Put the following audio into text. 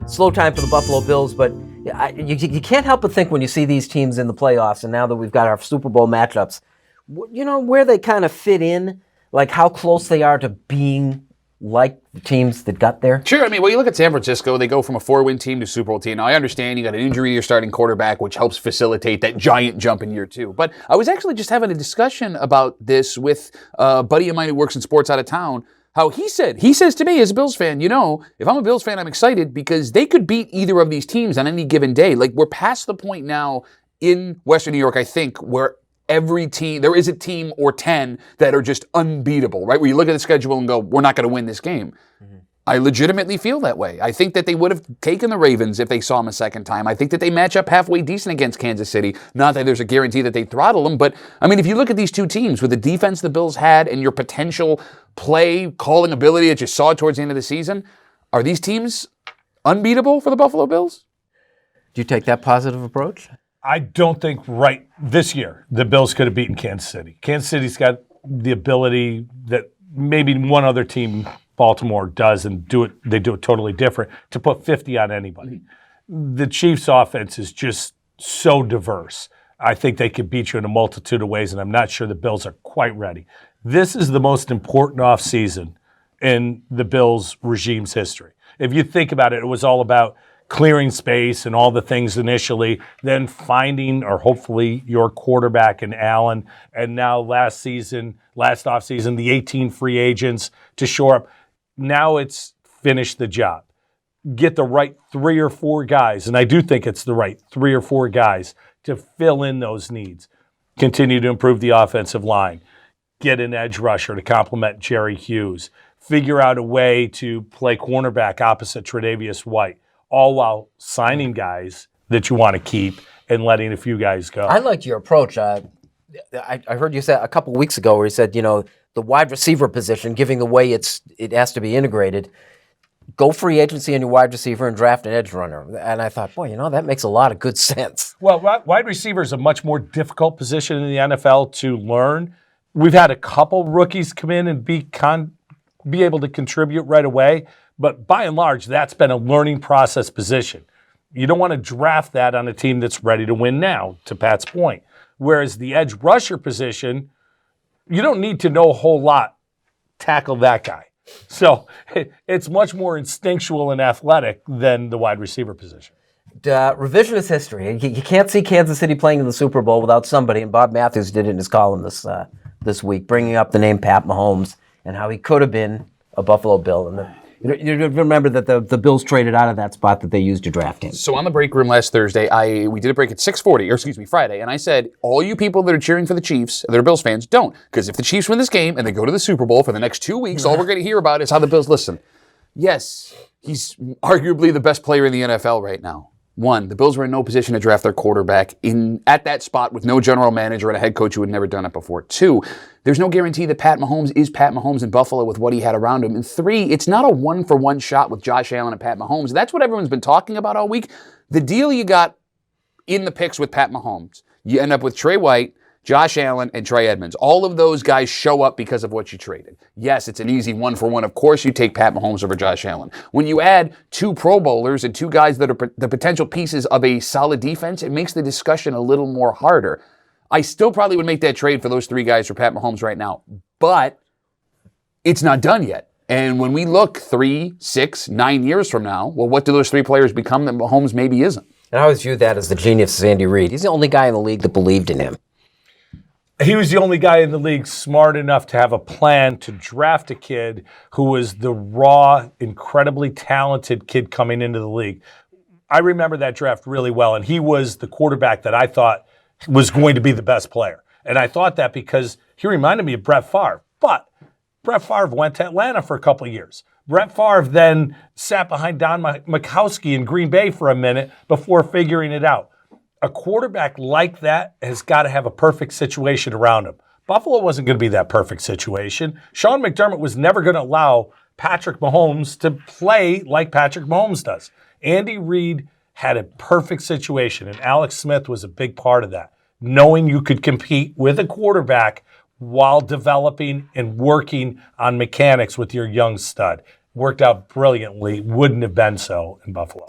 Slow time for the Buffalo Bills, but you can't help but think when you see these teams in the playoffs, and now that we've got our Super Bowl matchups, where they kind of fit in, like how close they are to being like the teams that got there. Sure. I mean, well, you look at San Francisco, they go from a 4-win team to Super Bowl team. Now, I understand you got an injury to your starting quarterback, which helps facilitate that giant jump in year two. But I was actually just having a discussion about this with a buddy of mine who works in sports out of town. How he says to me as a Bills fan, if I'm a Bills fan, I'm excited because they could beat either of these teams on any given day. Like, we're past the point now in Western New York, I think, where every team, there is a team or 10 that are just unbeatable, right? Where you look at the schedule and go, we're not going to win this game. Mm-hmm. I legitimately feel that way. I think that they would have taken the Ravens if they saw them a second time. I think that they match up halfway decent against Kansas City. Not that there's a guarantee that they throttle them, but I mean, if you look at these two teams with the defense the Bills had and your potential play calling ability that you saw towards the end of the season, are these teams unbeatable for the Buffalo Bills? Do you take that positive approach? I don't think right this year the Bills could have beaten Kansas City. Kansas City's got the ability that maybe one other team, Baltimore, does, and they do it totally different, to put 50 on anybody. The Chiefs' offense is just so diverse. I think they could beat you in a multitude of ways, and I'm not sure the Bills are quite ready. This is the most important offseason in the Bills' regime's history. If you think about it, it was all about clearing space and all the things initially, then finding, or hopefully, your quarterback in Allen, and now last offseason, the 18 free agents to shore up. Now it's finish the job. Get the right 3 or 4 guys, and I do think it's the right 3 or 4 guys to fill in those needs. Continue to improve the offensive line. Get an edge rusher to complement Jerry Hughes. Figure out a way to play cornerback opposite Tre'Davious White, all while signing guys that you want to keep and letting a few guys go. I liked your approach. I heard you say a couple weeks ago where you said, the wide receiver position, giving the way it has to be integrated, go free agency on your wide receiver and draft an edge runner. And I thought, boy, that makes a lot of good sense. Well, wide receiver is a much more difficult position in the NFL to learn. We've had a couple rookies come in and be able to contribute right away, but by and large, that's been a learning process position. You don't want to draft that on a team that's ready to win now, to Pat's point. Whereas the edge rusher position, you don't need to know a whole lot, tackle that guy. So it's much more instinctual and athletic than the wide receiver position. Revisionist history. You can't see Kansas City playing in the Super Bowl without somebody, and Bob Matthews did it in his column this week, bringing up the name Pat Mahomes and how he could have been a Buffalo Bill. And you remember that the Bills traded out of that spot that they used to draft him. So on the break room last Thursday, we did a break at 6:40, Friday, and I said, all you people that are cheering for the Chiefs, that are Bills fans, don't. Because if the Chiefs win this game and they go to the Super Bowl for the next 2 weeks, all we're going to hear about is how the Bills listen. Yes, he's arguably the best player in the NFL right now. 1, the Bills were in no position to draft their quarterback at that spot with no general manager and a head coach who had never done it before. 2, there's no guarantee that Pat Mahomes is Pat Mahomes in Buffalo with what he had around him. And 3, it's not a 1-for-1 shot with Josh Allen and Pat Mahomes. That's what everyone's been talking about all week. The deal you got in the picks with Pat Mahomes, you end up with Trey White, Josh Allen, and Trey Edmonds. All of those guys show up because of what you traded. Yes, it's an easy 1-for-1. Of course you take Pat Mahomes over Josh Allen. When you add 2 Pro Bowlers and 2 guys that are the potential pieces of a solid defense, it makes the discussion a little more harder. I still probably would make that trade for those 3 guys for Pat Mahomes right now, but it's not done yet. And when we look 3, 6, 9 years from now, well, what do those 3 players become that Mahomes maybe isn't? And I always view that as the genius of Andy Reid. He's the only guy in the league that believed in him. He was the only guy in the league smart enough to have a plan to draft a kid who was the raw, incredibly talented kid coming into the league. I remember that draft really well, and he was the quarterback that I thought was going to be the best player. And I thought that because he reminded me of Brett Favre. But Brett Favre went to Atlanta for a couple of years. Brett Favre then sat behind Don Majkowski in Green Bay for a minute before figuring it out. A quarterback like that has got to have a perfect situation around him. Buffalo wasn't going to be that perfect situation. Sean McDermott was never going to allow Patrick Mahomes to play like Patrick Mahomes does. Andy Reid had a perfect situation, and Alex Smith was a big part of that, knowing you could compete with a quarterback while developing and working on mechanics with your young stud. worked out brilliantly, wouldn't have been so in Buffalo.